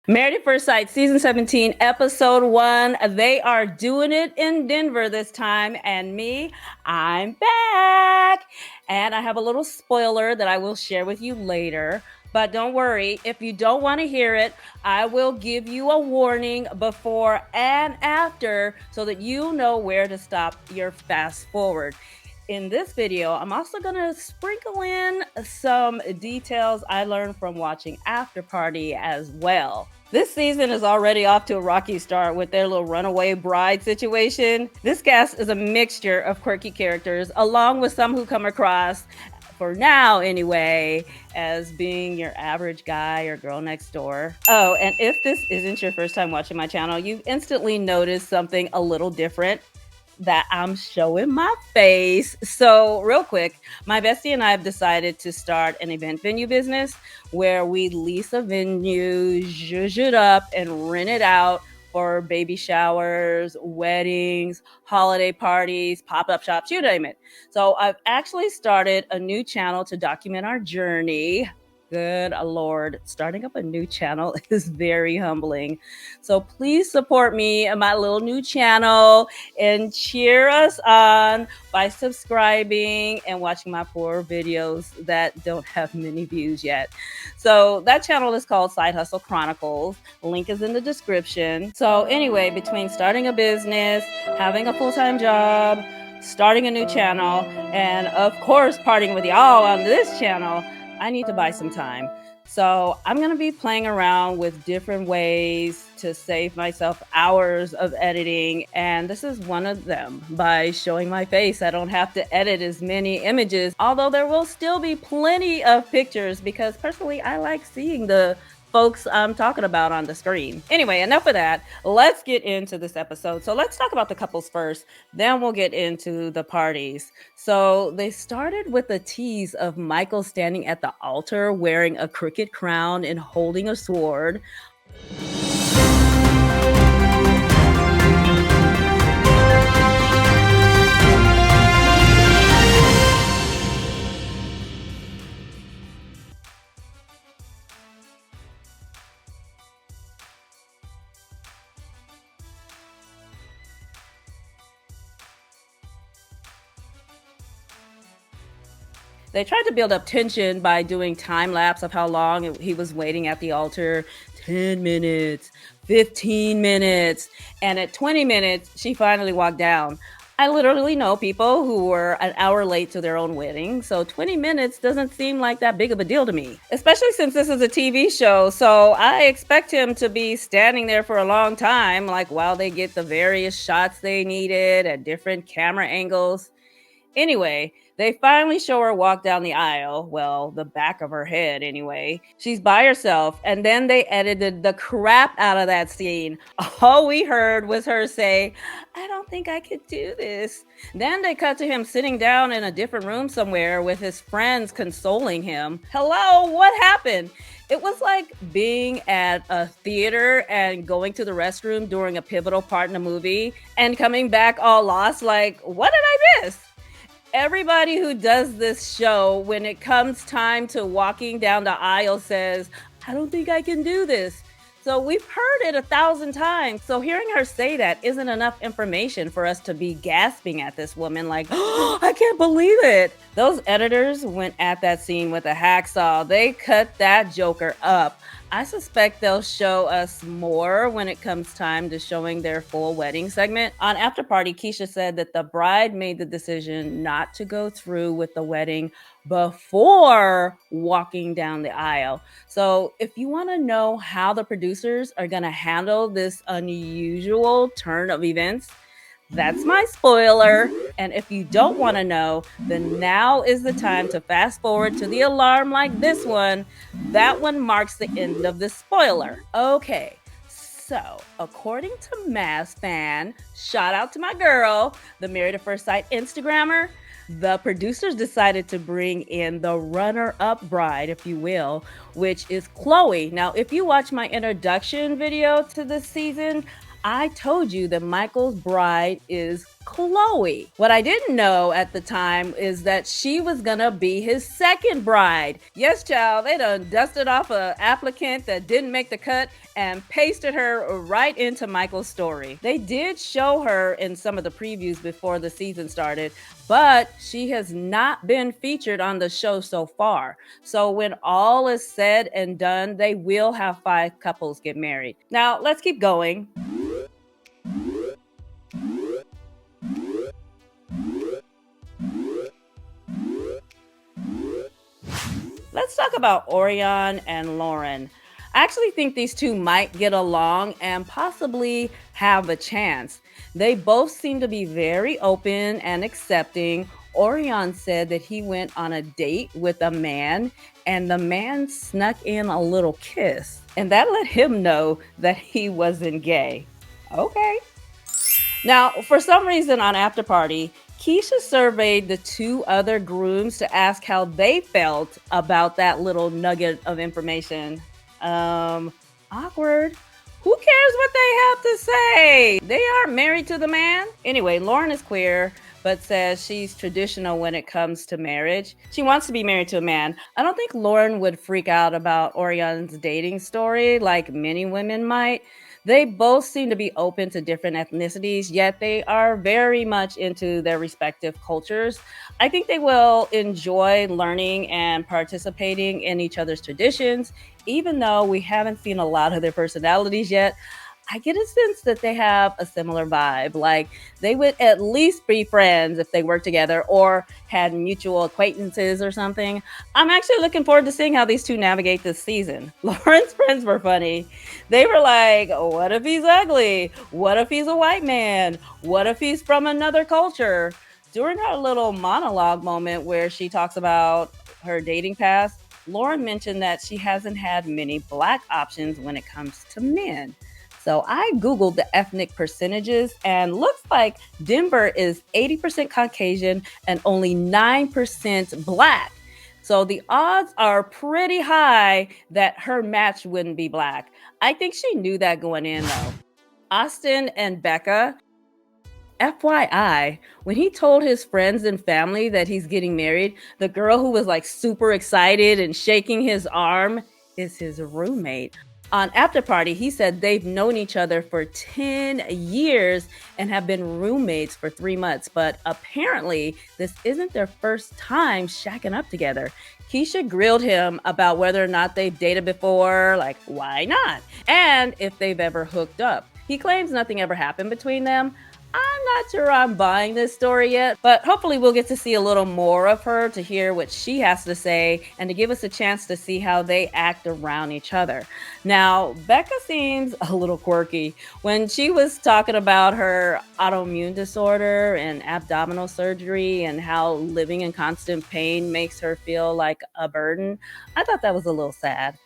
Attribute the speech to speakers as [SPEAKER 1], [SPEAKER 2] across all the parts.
[SPEAKER 1] Married at First Sight, Season 17, Episode 1. They are doing it in Denver this time. And me, I'm back. And I have a little spoiler that I will share with you later. But don't worry, if you don't want to hear it, I will give you a warning before and after so that you know where to stop your fast forward. In this video, I'm also going to sprinkle in some details I learned from watching Afterparty as well. This season is already off to a rocky start with their little runaway bride situation. This cast is a mixture of quirky characters, along with some who come across, for now anyway, as being your average guy or girl next door. Oh, and if this isn't your first time watching my channel, you instantly notice something a little different, that I'm showing my face. So real quick, my bestie and I have decided to start an event venue business where we lease a venue, zhuzh it up, and rent it out for baby showers, weddings, holiday parties, pop-up shops, you name it. So I've actually started a new channel to document our journey. Good Lord, starting up a new channel is very humbling. So please support me and my little new channel and cheer us on by subscribing and watching my 4 videos that don't have many views yet. So that channel is called Side Hustle Chronicles. Link is in the description. So anyway, between starting a business, having a full-time job, starting a new channel, and of course partying with y'all on this channel, I need to buy some time. So I'm going to be playing around with different ways to save myself hours of editing. And this is one of them. By showing my face, I don't have to edit as many images, although there will still be plenty of pictures because personally, I like seeing the folks I'm talking about on the screen. Anyway, enough of that. Let's get into this episode. So let's talk about the couples first, then we'll get into the parties. So they started with a tease of Michael standing at the altar wearing a crooked crown and holding a sword. They tried to build up tension by doing time lapse of how long he was waiting at the altar. 10 minutes, 15 minutes, and at 20 minutes, she finally walked down. I literally know people who were an hour late to their own wedding, so 20 minutes doesn't seem like that big of a deal to me, especially since this is a TV show, so I expect him to be standing there for a long time, like while they get the various shots they needed at different camera angles. Anyway, they finally show her walk down the aisle. Well, the back of her head, anyway. She's by herself, and then they edited the crap out of that scene. All we heard was her say, "I don't think I could do this." Then they cut to him sitting down in a different room somewhere with his friends consoling him. Hello, what happened? It was like being at a theater and going to the restroom during a pivotal part in a movie and coming back all lost, like, what did I miss? Everybody who does this show, when it comes time to walking down the aisle, says, "I don't think I can do this." So we've heard it 1,000 times. So hearing her say that isn't enough information for us to be gasping at this woman like, "Oh, I can't believe it." Those editors went at that scene with a hacksaw. They cut that joker up. I suspect they'll show us more when it comes time to showing their full wedding segment. On Afterparty, Keisha said that the bride made the decision not to go through with the wedding before walking down the aisle. So if you want to know how the producers are going to handle this unusual turn of events, that's my spoiler. And if you don't want to know, then now is the time to fast forward to the alarm like this one. That one marks the end of the spoiler. Okay, so according to MAFS fan, shout out to my girl, the Married at First Sight Instagrammer, the producers decided to bring in the runner-up bride, if you will, which is Chloe. Now, if you watch my introduction video to this season, I told you that Michael's bride is Chloe. What I didn't know at the time is that she was gonna be his second bride. Yes, child, they done dusted off an applicant that didn't make the cut and pasted her right into Michael's story. They did show her in some of the previews before the season started, but she has not been featured on the show so far. So when all is said and done, they will have 5 couples get married. Now, let's keep going. Let's talk about Orion and Lauren. I actually think these two might get along and possibly have a chance. They both seem to be very open and accepting. Orion said that he went on a date with a man and the man snuck in a little kiss, and that let him know that he wasn't gay. Okay. Now, for some reason on Afterparty, Keisha surveyed the 2 other grooms to ask how they felt about that little nugget of information. Awkward. Who cares what they have to say? They aren't married to the man. Anyway, Lauren is queer, but says she's traditional when it comes to marriage. She wants to be married to a man. I don't think Lauren would freak out about Orion's dating story like many women might. They both seem to be open to different ethnicities, yet they are very much into their respective cultures. I think they will enjoy learning and participating in each other's traditions, even though we haven't seen a lot of their personalities yet. I get a sense that they have a similar vibe. Like they would at least be friends if they worked together or had mutual acquaintances or something. I'm actually looking forward to seeing how these two navigate this season. Lauren's friends were funny. They were like, what if he's ugly? What if he's a white man? What if he's from another culture? During her little monologue moment where she talks about her dating past, Lauren mentioned that she hasn't had many Black options when it comes to men. So I Googled the ethnic percentages and looks like Denver is 80% Caucasian and only 9% Black. So the odds are pretty high that her match wouldn't be Black. I think she knew that going in though. Austin and Becca, FYI, when he told his friends and family that he's getting married, the girl who was like super excited and shaking his arm is his roommate. On Afterparty, he said they've known each other for 10 years and have been roommates for 3 months. But apparently, this isn't their first time shacking up together. Keisha grilled him about whether or not they've dated before, like, why not? And if they've ever hooked up. He claims nothing ever happened between them. I'm not sure I'm buying this story yet, but hopefully we'll get to see a little more of her to hear what she has to say and to give us a chance to see how they act around each other. Now, Becca seems a little quirky. When she was talking about her autoimmune disorder and abdominal surgery and how living in constant pain makes her feel like a burden, I thought that was a little sad.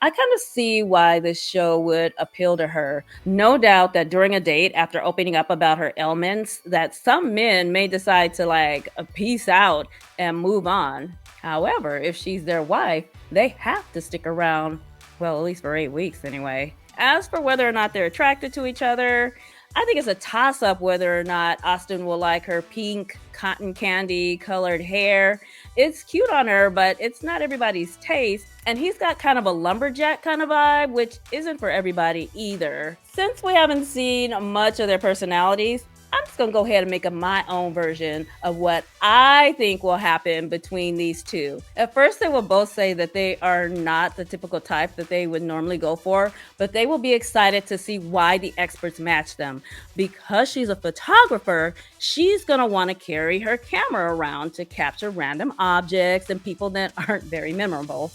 [SPEAKER 1] I kind of see why this show would appeal to her. No doubt that during a date, after opening up about her ailments, that some men may decide to like peace out and move on. However, if she's their wife, they have to stick around, well, at least for 8 weeks anyway. As for whether or not they're attracted to each other, I think it's a toss-up whether or not Austin will like her pink cotton candy colored hair. It's cute on her, but it's not everybody's taste. And he's got kind of a lumberjack kind of vibe, which isn't for everybody either. Since we haven't seen much of their personalities, I'm just gonna go ahead and make up my own version of what I think will happen between these two. At first, they will both say that they are not the typical type that they would normally go for, but they will be excited to see why the experts match them. Because she's a photographer, she's gonna wanna carry her camera around to capture random objects and people that aren't very memorable.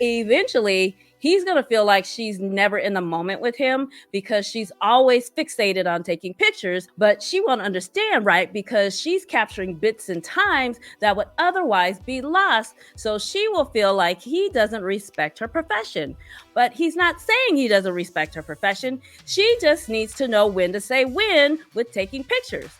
[SPEAKER 1] Eventually, he's going to feel like she's never in the moment with him because she's always fixated on taking pictures, but she won't understand, right? Because she's capturing bits and times that would otherwise be lost. So she will feel like he doesn't respect her profession. But he's not saying he doesn't respect her profession. She just needs to know when to say when with taking pictures.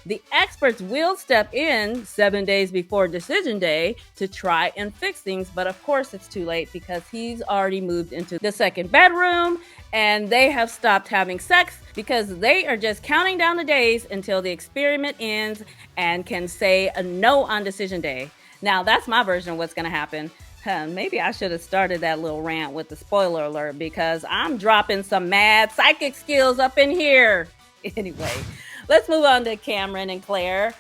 [SPEAKER 1] The experts will step in 7 days before decision day to try and fix things, but of course it's too late because he's already moved into the second bedroom and they have stopped having sex because they are just counting down the days until the experiment ends and can say a no on decision day. Now, that's my version of what's going to happen. Maybe I should have started that little rant with the spoiler alert because I'm dropping some mad psychic skills up in here. Anyway, let's move on to Cameron and Claire.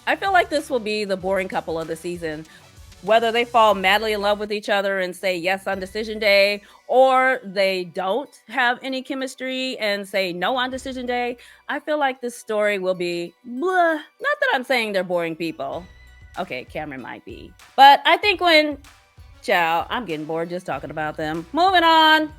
[SPEAKER 1] I feel like this will be the boring couple of the season. Whether they fall madly in love with each other and say yes on decision day, or they don't have any chemistry and say no on decision day, I feel like this story will be blah. Not that I'm saying they're boring people. Okay, Cameron might be. But I think I'm getting bored just talking about them. Moving on.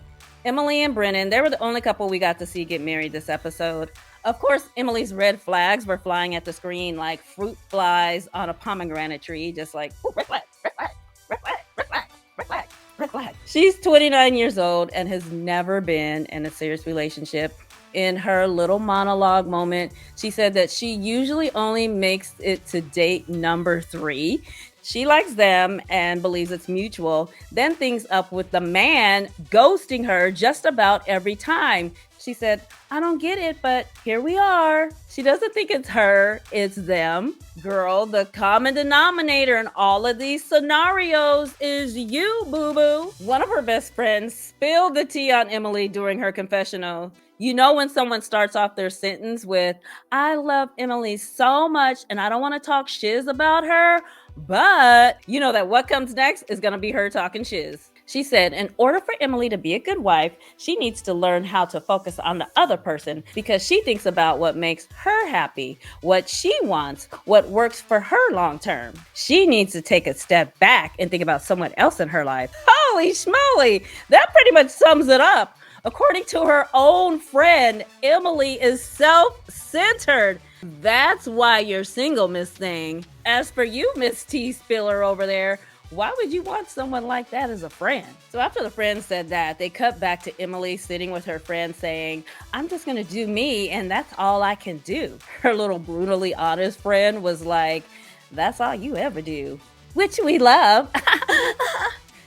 [SPEAKER 1] Emily and Brennan, they were the only couple we got to see get married this episode. Of course, Emily's red flags were flying at the screen like fruit flies on a pomegranate tree, just like, red flag, red flag, red flag, red flag, red flag, red flag. She's 29 years old and has never been in a serious relationship. In her little monologue moment, she said that she usually only makes it to date number 3. She likes them and believes it's mutual, then things up with the man ghosting her just about every time. She said, I don't get it, but here we are. She doesn't think it's her, it's them. Girl, the common denominator in all of these scenarios is you, boo-boo. One of her best friends spilled the tea on Emily during her confessional. You know when someone starts off their sentence with, I love Emily so much and I don't want to talk shiz about her, but you know that what comes next is going to be her talking shiz. She said, in order for Emily to be a good wife, she needs to learn how to focus on the other person because she thinks about what makes her happy, what she wants, what works for her long term. She needs to take a step back and think about someone else in her life. Holy schmoly, that pretty much sums it up. According to her own friend, Emily is self-centered. That's why you're single, Miss Thing. As for you, Miss Tea Spiller over there, why would you want someone like that as a friend? So after the friend said that, they cut back to Emily sitting with her friend saying, I'm just going to do me and that's all I can do. Her little brutally honest friend was like, that's all you ever do, which we love.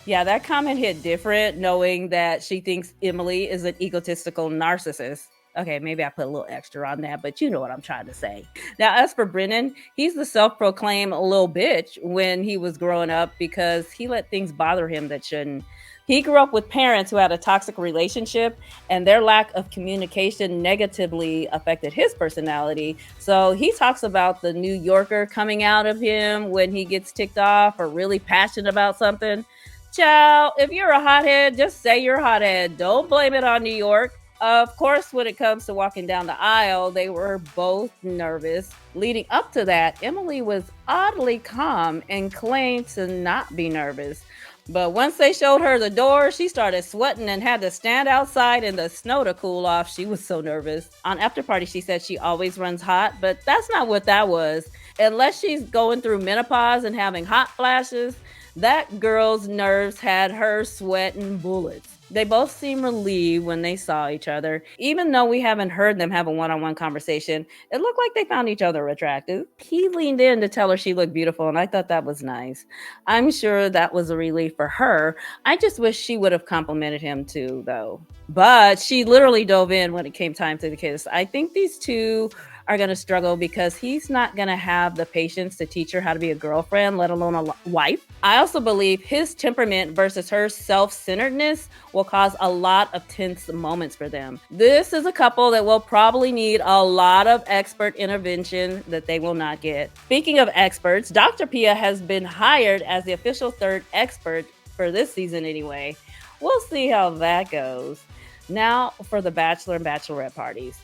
[SPEAKER 1] Yeah, that comment hit different, knowing that she thinks Emily is an egotistical narcissist. Okay, maybe I put a little extra on that, but you know what I'm trying to say. Now, as for Brennan, he's the self-proclaimed little bitch when he was growing up because he let things bother him that shouldn't. He grew up with parents who had a toxic relationship, and their lack of communication negatively affected his personality. So he talks about the New Yorker coming out of him when he gets ticked off or really passionate about something. Child, if you're a hothead, just say you're a hothead. Don't blame it on New York. Of course, when it comes to walking down the aisle, they were both nervous. Leading up to that, Emily was oddly calm and claimed to not be nervous. But once they showed her the door, she started sweating and had to stand outside in the snow to cool off. She was so nervous. On Afterparty, she said she always runs hot, but that's not what that was. Unless she's going through menopause and having hot flashes, that girl's nerves had her sweating bullets. They both seemed relieved when they saw each other. Even though we haven't heard them have a one-on-one conversation, it looked like they found each other attractive. He leaned in to tell her she looked beautiful, and I thought that was nice. I'm sure that was a relief for her. I just wish she would have complimented him too, though. But she literally dove in when it came time to the kiss. I think these two are going to struggle because he's not going to have the patience to teach her how to be a girlfriend, let alone a wife. I also believe his temperament versus her self-centeredness will cause a lot of tense moments for them. This is a couple that will probably need a lot of expert intervention that they will not get. Speaking of experts, Dr. Pia has been hired as the official third expert for this season anyway. We'll see how that goes. Now for the Bachelor and Bachelorette parties.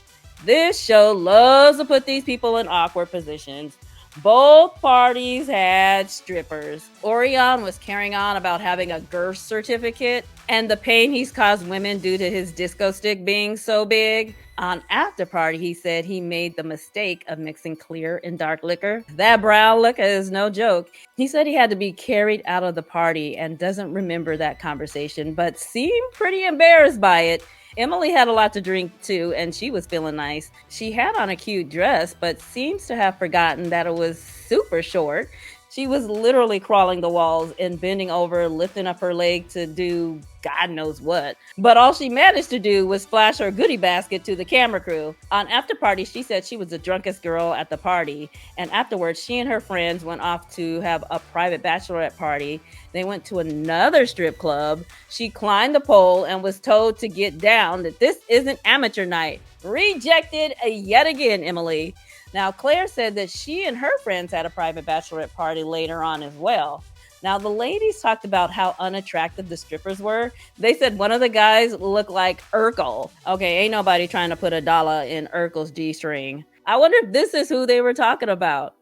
[SPEAKER 1] This show loves to put these people in awkward positions. Both parties had strippers. Orion was carrying on about having a girth certificate and the pain he's caused women due to his disco stick being so big. On Afterparty, he said he made the mistake of mixing clear and dark liquor. That brown liquor is no joke. He said he had to be carried out of the party and doesn't remember that conversation, but seemed pretty embarrassed by it. Emily had a lot to drink too, and she was feeling nice. She had on a cute dress, but seems to have forgotten that it was super short. She was literally crawling the walls and bending over, lifting up her leg to do God knows what. But all she managed to do was flash her goodie basket to the camera crew. On Afterparty, she said she was the drunkest girl at the party. And afterwards, she and her friends went off to have a private bachelorette party. They went to another strip club. She climbed the pole and was told to get down, that this isn't amateur night. Rejected yet again, Emily. Now, Claire said that she and her friends had a private bachelorette party later on as well. Now, the ladies talked about how unattractive the strippers were. They said one of the guys looked like Urkel. Okay, ain't nobody trying to put a dollar in Urkel's G-string. I wonder if this is who they were talking about.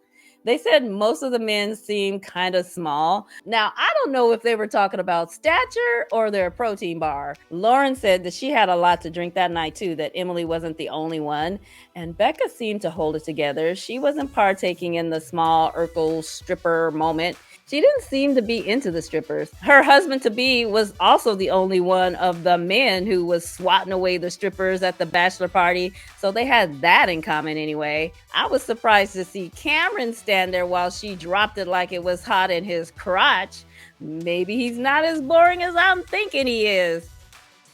[SPEAKER 1] They said most of the men seemed kind of small. Now, I don't know if they were talking about stature or their protein bar. Lauren said that she had a lot to drink that night too, that Emily wasn't the only one. And Becca seemed to hold it together. She wasn't partaking in the small Urkel stripper moment. She didn't seem to be into the strippers. Her husband-to-be was also the only one of the men who was swatting away the strippers at the bachelor party, so they had that in common anyway. I was surprised to see Cameron stand there while she dropped it like it was hot in his crotch. Maybe he's not as boring as I'm thinking he is.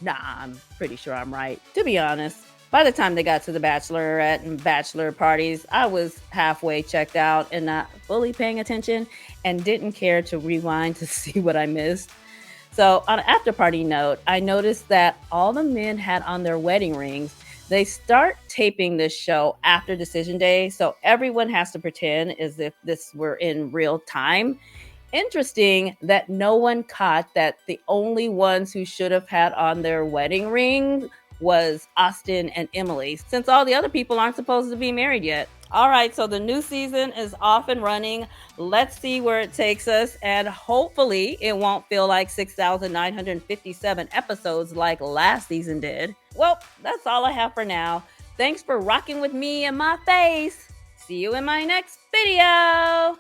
[SPEAKER 1] Nah, I'm pretty sure I'm right, to be honest. By the time they got to the bachelorette and bachelor parties, I was halfway checked out and not fully paying attention and didn't care to rewind to see what I missed. So, on an after party note, I noticed that all the men had on their wedding rings. They start taping this show after decision day, so everyone has to pretend as if this were in real time. Interesting that no one caught that the only ones who should have had on their wedding rings was Austin and Emily, since all the other people aren't supposed to be married yet. All right, so the new season is off and running. Let's see where it takes us, and hopefully it won't feel like 6,957 episodes like last season did. Well, that's all I have for now. Thanks for rocking with me and my face. See you in my next video.